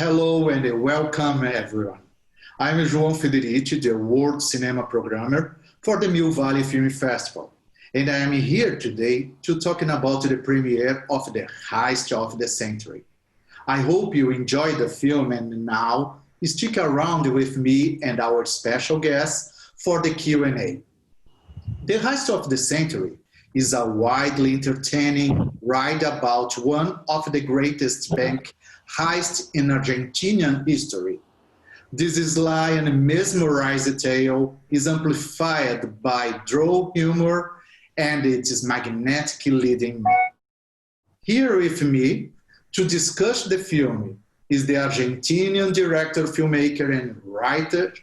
Hello and welcome everyone. I'm João Federici, the World Cinema Programmer for the Mill Valley Film Festival. And I am here today to talking about the premiere of the Heist of the Century. I hope you enjoy the film and now stick around with me and our special guests for the Q&A. The Heist of the Century is a widely entertaining ride about one of the greatest bank heists in Argentinian history. This sly and mesmerizing tale is amplified by droll humor and its magnetic leading man. Here with me to discuss the film is the Argentinian director, filmmaker, and writer,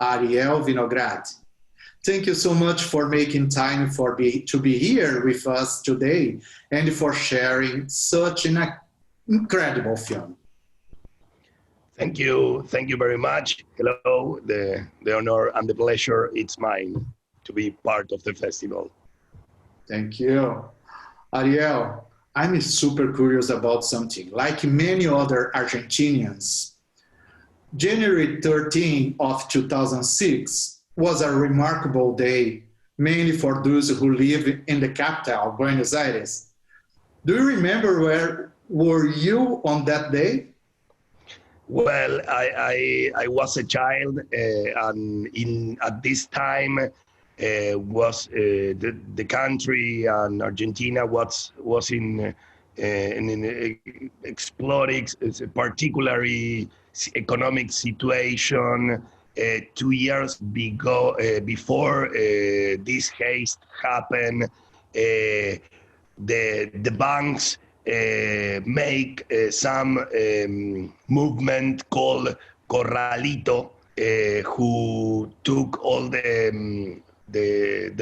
Ariel Winograd. Thank you so much for making time to be here with us today and for sharing such an incredible film. Thank you very much. Hello, the honor and the pleasure, it's mine to be part of the festival. Thank you. Ariel, I'm super curious about something. Like many other Argentinians, January 13 of 2006 was a remarkable day, mainly for those who live in the capital, Buenos Aires. Do you remember where were you on that day? Well, I was a child, and at this time was the country and Argentina was in exploding, particularly economic situation. 2 years before this heist happened, the banks make some movement called Corralito, who took all the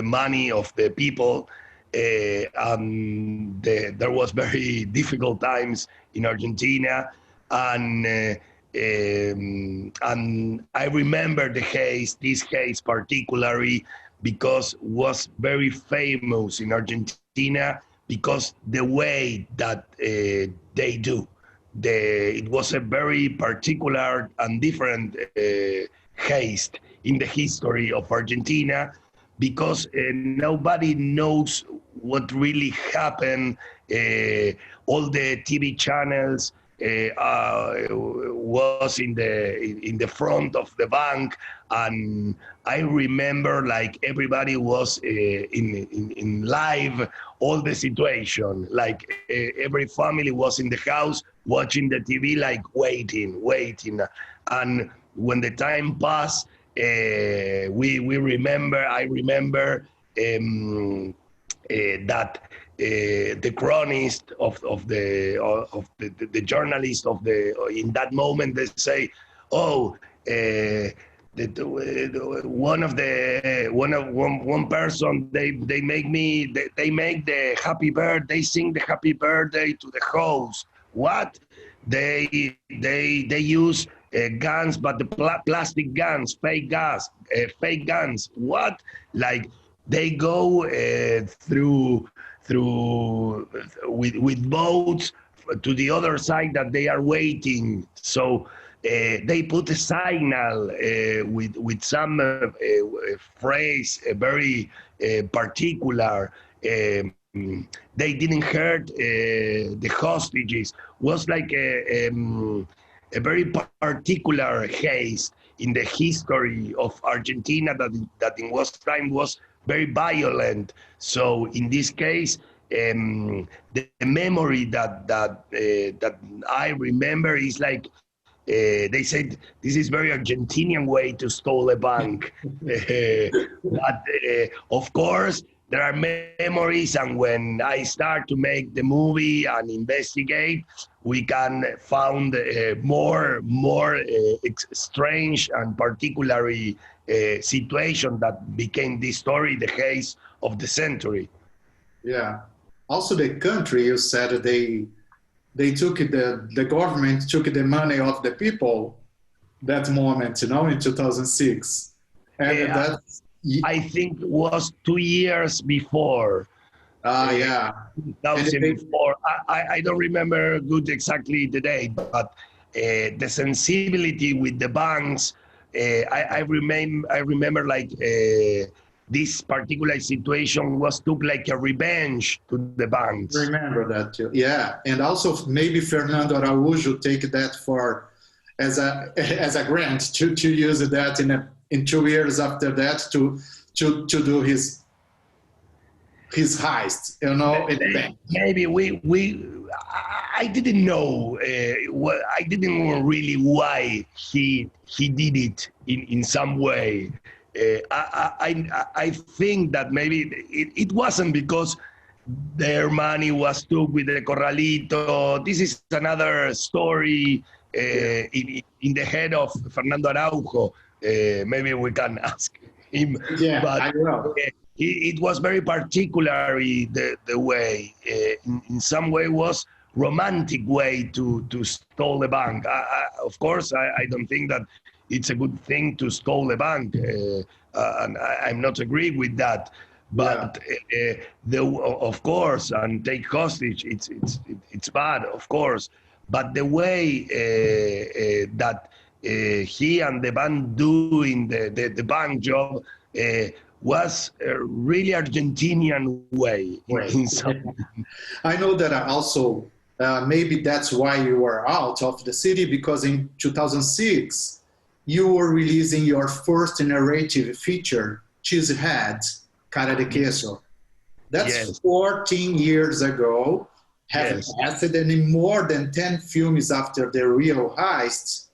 money of the people, and there was very difficult times in Argentina, and I remember this heist particularly because was very famous in Argentina because the way that they do. It was a very particular and different heist in the history of Argentina because nobody knows what really happened. All the TV channels was in the front of the bank, and I remember like everybody was in live all the situation, like every family was in the house watching the TV, like waiting, and when the time passed, I remember that the chronist of the journalist in that moment, they say, one person they make the happy birthday, they sing the happy birthday to the host. What they use guns, but the plastic guns, fake guns. What, like they go through with boats to the other side that they are waiting. So they put a signal with some phrase, very particular. They didn't hurt the hostages. Was like a very particular heist in the history of Argentina that in was time was very violent. So in this case, the memory that I remember is like they said this is very Argentinian way to stole a bank. But of course, there are memories, and when I start to make the movie and investigate, we can found more strange and particularly situation that became this story, the heist of the century. Yeah. Also, the country, you said they took the government took the money of the people that moment, in 2006, and I think it was 2 years before. Yeah. 2004. I don't remember good exactly the date, but the sensibility with the banks. I remember like this particular situation took like a revenge to the banks. Remember that too. Yeah, and also maybe Fernando Araújo take that for as a grant to use that in 2 years after that to do his heist, you know. Maybe I didn't know. I didn't know really why he did it in some way. I think that maybe it wasn't because their money was stuck with the Corralito. This is another story in the head of Fernando Araujo. Maybe we can ask him. Yeah, but, I know. It was very particularly the way, in some way was romantic way to steal the bank. Of course, I don't think that it's a good thing to steal the bank, and I'm not agree with that. But of course, and take hostage, it's bad, of course. But the way that he and the band doing the bank job was a really Argentinian way. In some... I know that also maybe that's why you were out of the city, because in 2006 you were releasing your first narrative feature, Cheesehead, Cara de Queso. That's 14 years ago. Having passed and in more than 10 films after the real Heist,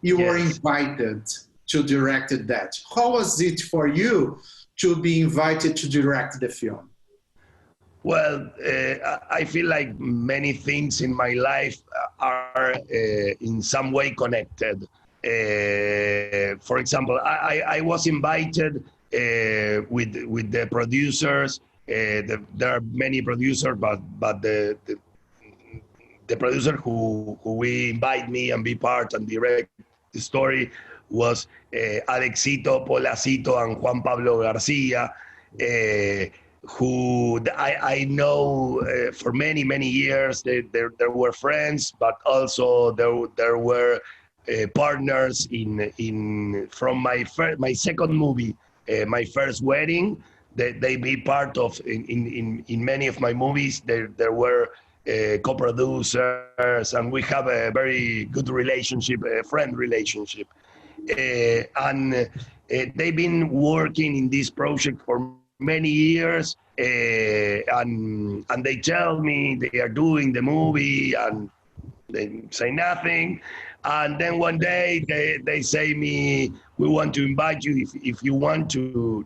you were invited to direct that. How was it for you to be invited to direct the film? Well, I feel like many things in my life are in some way connected. For example, I was invited with the producers. There are many producers, but the producer who we invite me and be part and direct the story was Alexito, Polacito, and Juan Pablo Garcia, who I know for many years. They were friends, but also there were partners from my second movie, My First Wedding. They be part of in many of my movies. There were co-producers, and we have a very good relationship, a friend relationship. And they've been working in this project for many years, and they tell me they are doing the movie, and they say nothing. And then one day they say me, we want to invite you if you want to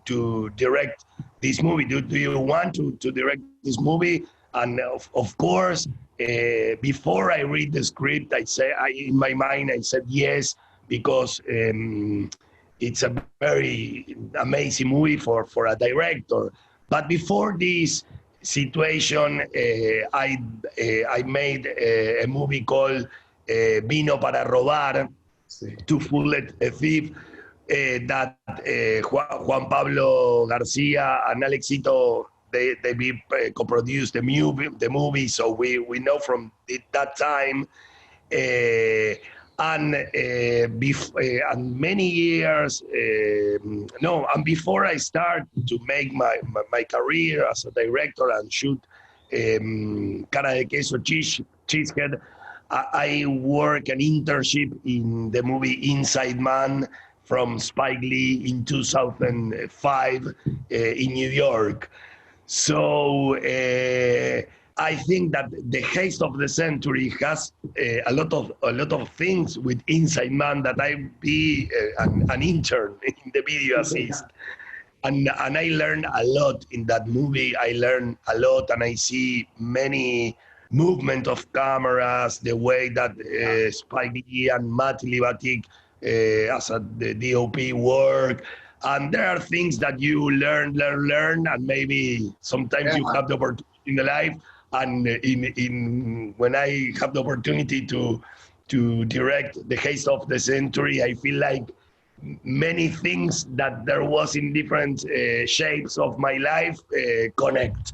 direct this movie. Do you want to direct this movie? And of course, before I read the script, in my mind I said yes, because it's a very amazing movie for a director. But before this situation, I made a movie called Vino para Robar, To Fool a Thief, that Juan Pablo Garcia and Alexito, they co-produced the movie, so we know from that time. And many years, and before I start to make my career as a director and shoot Cara de Queso, Cheesehead, I work an internship in the movie Inside Man from Spike Lee in 2005 in New York. So I think that the Heist of the Century has a lot of things with Inside Man, that I be an intern in the video assist. And I learned a lot in that movie. I learned a lot, and I see many movement of cameras, the way that Spike Lee and Matt Libatic as the DOP work. And there are things that you learn, and maybe sometimes you have the opportunity in the life. And when I have the opportunity to direct the Heist of the Century, I feel like many things that there was in different shapes of my life connect.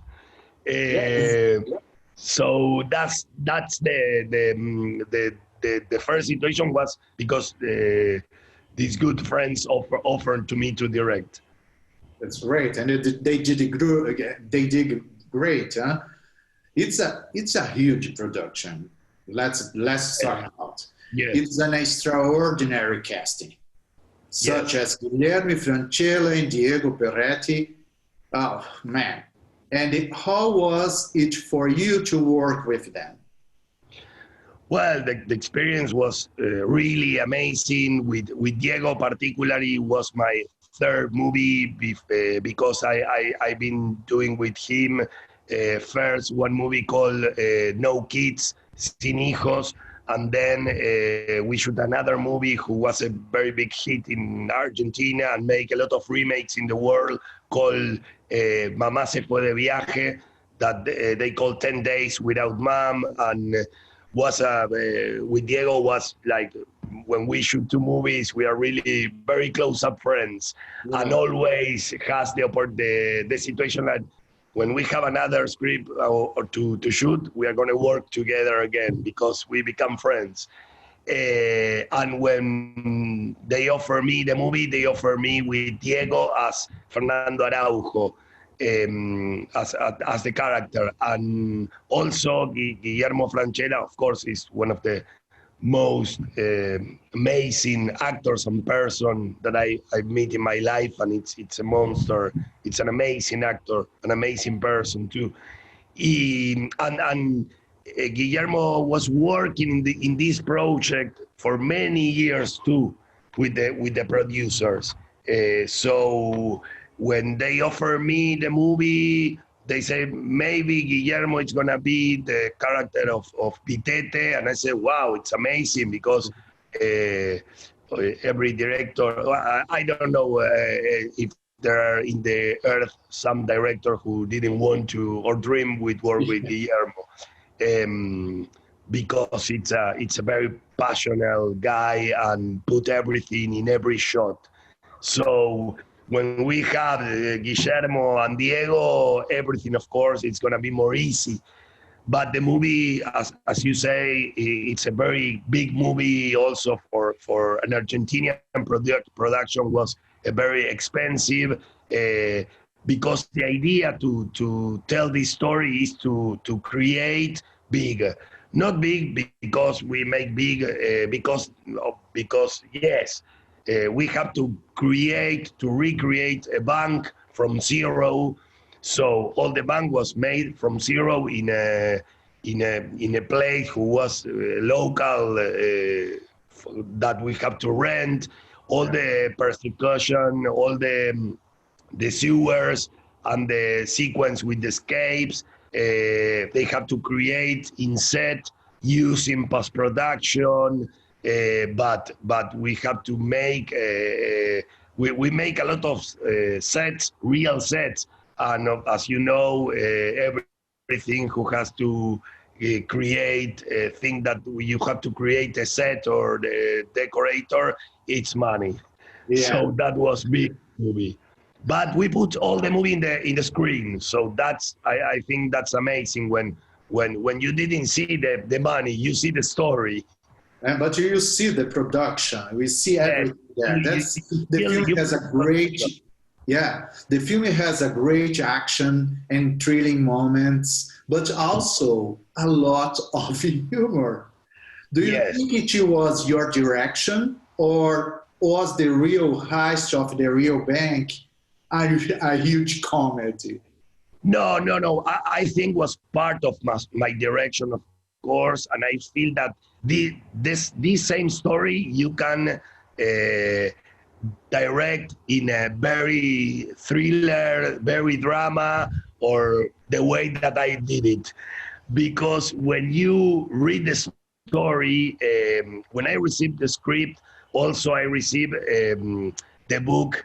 So that's the the first situation was because these good friends offered to me to direct. That's great, and they did great. Huh? It's a huge production. Let's talk about. Yes. It's an extraordinary casting, such as Guillermo Francella and Diego Peretti. Oh man! And how was it for you to work with them? Well, the experience was really amazing. With Diego, particularly, was my third movie because I've been doing with him first one movie called No Kids, Sin Hijos, and then we shoot another movie who was a very big hit in Argentina and make a lot of remakes in the world called Mamá se fue de viaje, that they call 10 Days Without Mom, and was with Diego was like when we shoot two movies, we are really very close up friends, and always has the situation that when we have another script or to shoot, we are going to work together again because we become friends. And when they offer me the movie, they offer me with Diego as Fernando Araujo, as the character, and also Guillermo Francella, of course, is one of the most amazing actors and person that I've met in my life, and it's a monster. It's an amazing actor, an amazing person too. And Guillermo was working in this project for many years too with the producers. So when they offer me the movie, they say maybe Guillermo is gonna be the character of Pitete, and I say, wow, it's amazing because every director, I don't know if there are in the earth some director who didn't want to or dream with work with Guillermo, because it's a very passionate guy and put everything in every shot. So when we have Guillermo and Diego, everything, of course, it's going to be more easy. But the movie, as you say, it's a very big movie also for an Argentinian production was very expensive because the idea to tell this story is to create big. Not big because we make big, because yes, we have to recreate a bank from zero. So all the bank was made from zero in a place who was local that we have to rent. All the persecution, all the sewers and the sequence with the escapes, they have to create in set using post-production. But we have to make we make a lot of sets, real sets, and as you know, everything who has to create a thing that you have to create a set or the decorator, it's money. Yeah. So that was big movie. But we put all the movie in the screen, so that's I think that's amazing when you didn't see the money, you see the story. But you see the production. We see everything there. The film has a great, the film has a great action and thrilling moments, but also a lot of humor. Do you think it was your direction, or was the real heist of the real bank a huge comedy? No. I think was part of my direction, of course, and I feel that this same story you can direct in a very thriller, very drama, or the way that I did it. Because when you read the story, when I received the script, also I received the book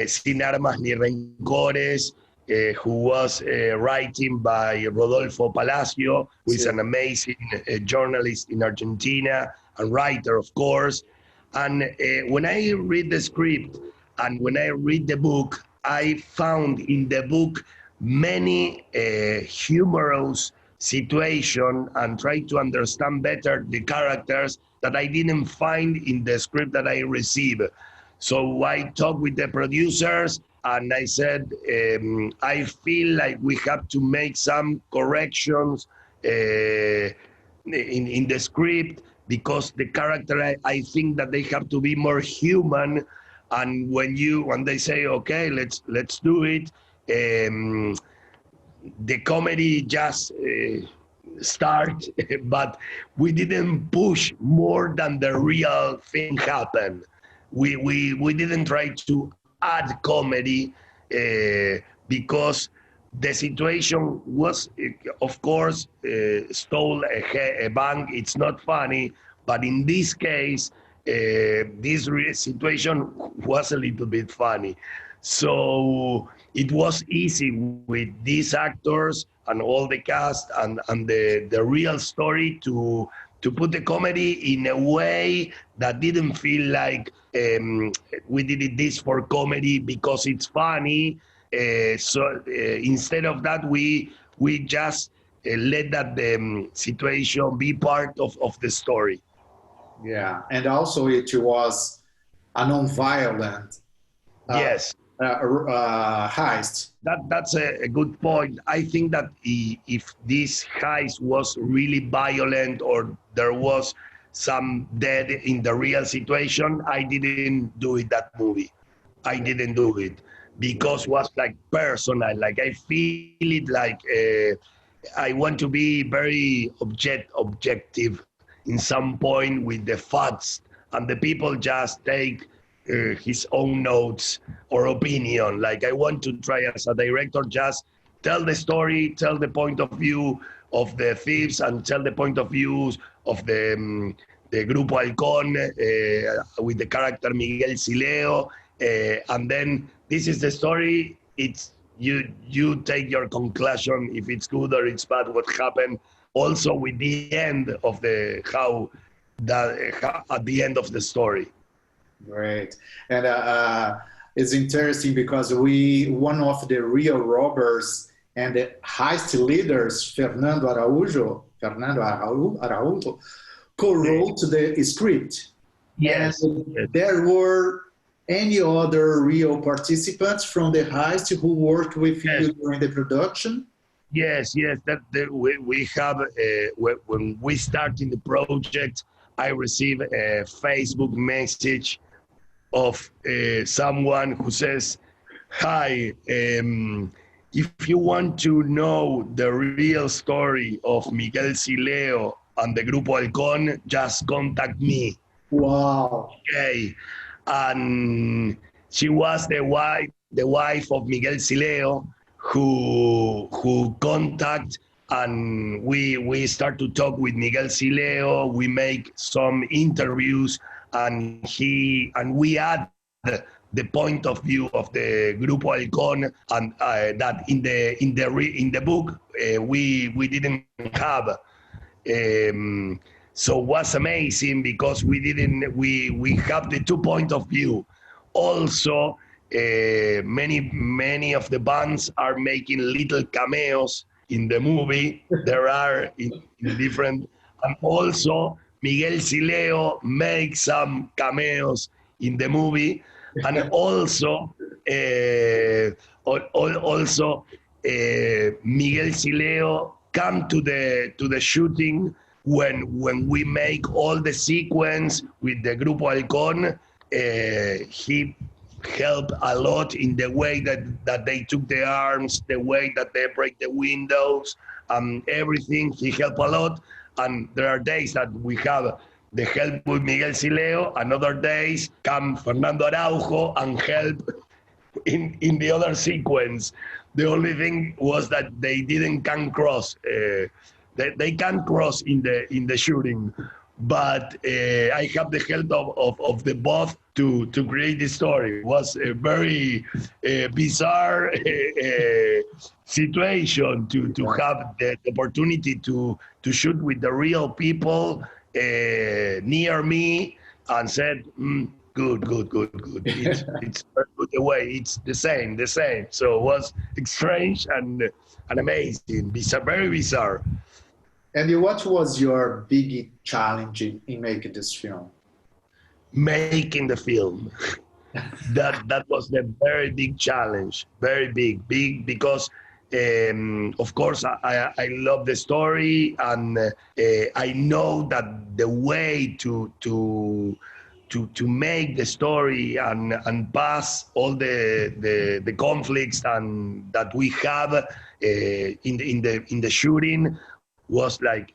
Sin Armas ni Rencores, who was writing by Rodolfo Palacio, who is an amazing journalist in Argentina and writer, of course. And when I read the script and when I read the book, I found in the book many humorous situation and try to understand better the characters that I didn't find in the script that I received. So I talked with the producers and I said, I feel like we have to make some corrections in the script, because the character, I think that they have to be more human. And when they say, okay, let's do it, the comedy just start, but we didn't push more than the real thing happened. We didn't try to add comedy because the situation was, of course, stole a bank. It's not funny, but in this case, this situation was a little bit funny. So it was easy with these actors and all the cast and the real story to put the comedy in a way that didn't feel like we did this for comedy because it's funny. So instead of that, we just let that situation be part of the story. Yeah, and also it was a non-violent Yes. heist. That's a good point. I think that if this heist was really violent or there was some dead in the real situation, I didn't do it that movie. I didn't do it because it was like personal. Like I feel it like I want to be very objective in some point with the facts, and the people just take his own notes or opinion. Like I want to try as a director, just tell the story, tell the point of view of the thieves, and tell the point of views of the Grupo Halcón with the character Miguel Sileo, and then this is the story. It's you take your conclusion if it's good or it's bad. What happened? Also with the end of how at the end of the story. Great. And it's interesting because one of the real robbers and the heist leaders, Fernando Araújo, co-wrote the script. Yes. And there were any other real participants from the heist who worked with you during the production? Yes. We have, when we started the project, I received a Facebook message of someone who says, hi, if you want to know the real story of Miguel Sileo and the Grupo Halcón, just contact me. Wow. Okay. And she was the wife of Miguel Sileo, who contact, and we start to talk with Miguel Sileo. We make some interviews, and we add the point of view of the Grupo Halcón, and that in the book we didn't have. So it was amazing because we have the 2 point of view. Also, many of the bands are making little cameos in the movie. There are in different, and also Miguel Sileo makes some cameos in the movie, and also Miguel Sileo come to the shooting when we make all the sequence with the Grupo Halcón. He helped a lot in the way that they took the arms, the way that they break the windows, everything. He helped a lot. And there are days that we have the help with Miguel Sileo, and other days come Fernando Araujo and help in the other sequence. The only thing was that they didn't come cross. They can't cross in the shooting, but I have the help of the both to create the story. It was a very bizarre situation to have the opportunity to shoot with the real people near me, and said, good. It's very good the way. It's the same. So it was strange and amazing. Very bizarre. And what was your big challenge in making this film? Making the film. That was the very big challenge, very big because of course I love the story, and I know that the way to make the story and pass all the conflicts and that we have in the shooting was like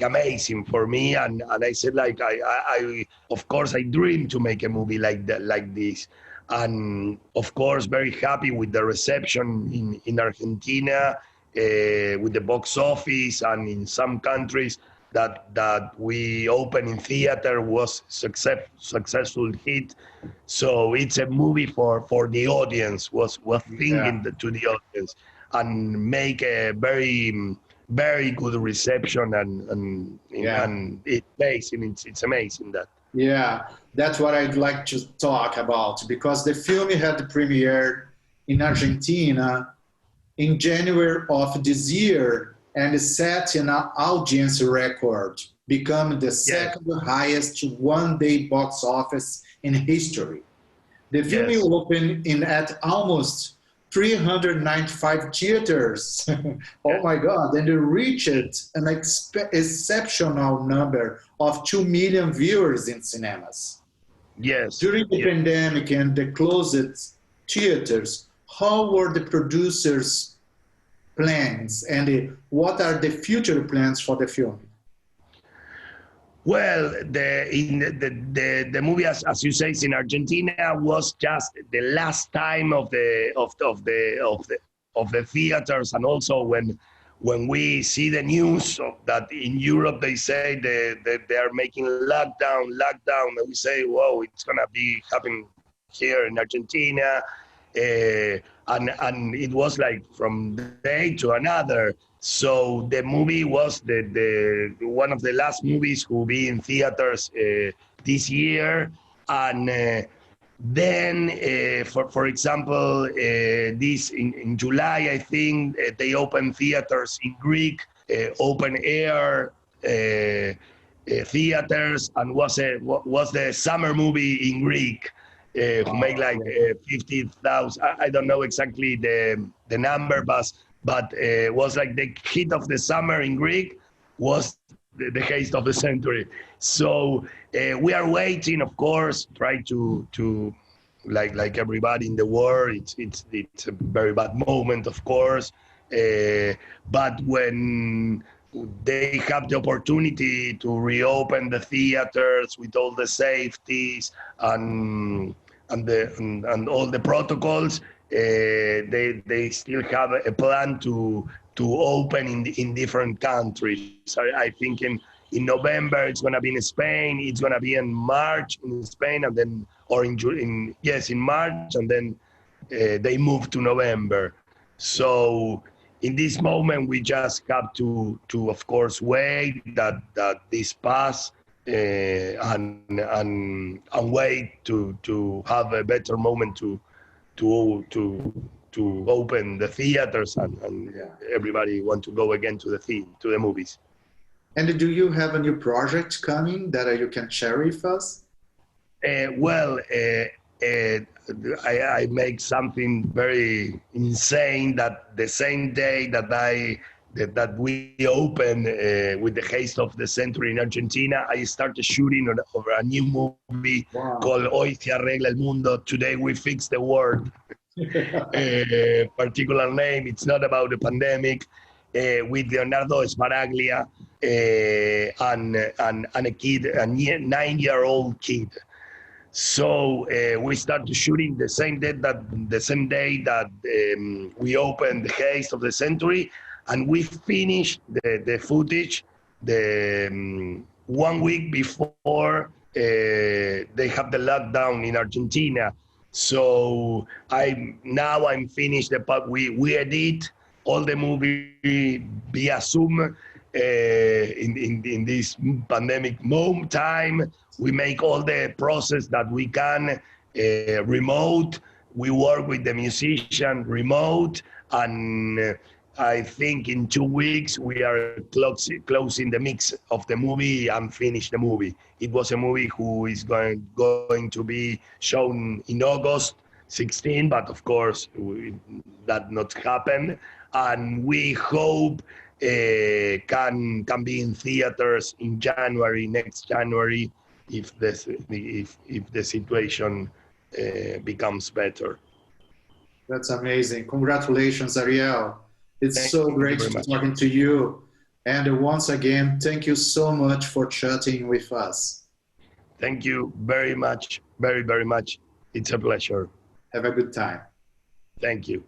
amazing for me, and I said like I of course I dream to make a movie like that, like this, and of course very happy with the reception in Argentina, with the box office, and in some countries that we open in theater was successful hit. So it's a movie for the audience, was thinking to the audience, and make a very good reception, and it's amazing. It's amazing that. Yeah, that's what I'd like to talk about, because the film had premiered in Argentina in January of this year and set an audience record, becoming the second highest one-day box office in history. The film opened at almost 395 theaters. Oh my God. And it reached an exceptional number of 2 million viewers in cinemas. Yes. During the pandemic and the closed theaters, how were the producers' plans, and what are the future plans for the film? Well, the movie, as you say, is in Argentina, was just the last time of the theaters, and also when we see the news of that in Europe, they say they are making lockdown, and we say, whoa, it's gonna be happening here in Argentina, and it was like from day to another. So the movie was the one of the last movies who be in theaters this year, and then for example, this in July, I think they opened theaters in Greek, open air theaters, and was the summer movie in Greek. Who make like 50,000. I don't know exactly the number, but was like the hit of the summer in Greek was the Heist of the century. So we are waiting, of course, try to like everybody in the world. It's a very bad moment, of course, but when they have the opportunity to reopen the theaters with all the safeties and all the protocols, they still have a plan to open in different countries. So I think in November it's going to be in Spain. It's going to be in March in Spain, and then in March, and then they move to November. So in this moment, we just have to of course wait that this pass, and wait to have a better moment to open the theaters, and everybody want to go again to the movies. And do you have a new project coming that you can share with us? I make something very insane, that the same day that we open with the Heist of the Century in Argentina, I started shooting over a new movie called Hoy se arregla el mundo. Today we fix the world. Particular name. It's not about the pandemic. With Leonardo Sbaraglia and a kid, a 9-year-old kid. So we started shooting the same day that we opened the Heist of the Century, and we finished the footage 1 week before they have the lockdown in Argentina. So I'm finished the part. We edit all the movie via Zoom in this pandemic time. We make all the process that we can remote. We work with the musician remote, and I think in 2 weeks we are closing the mix of the movie and finish the movie. It was a movie who is going to be shown in August 16, but of course that not happen. And we hope can be in theaters in January, next January, if the situation becomes better. That's amazing. Congratulations, Ariel. It's Thank so you great very much. talking to you. And once again, thank you so much for chatting with us. Thank you very much, very, very much. It's a pleasure. Have a good time. Thank you.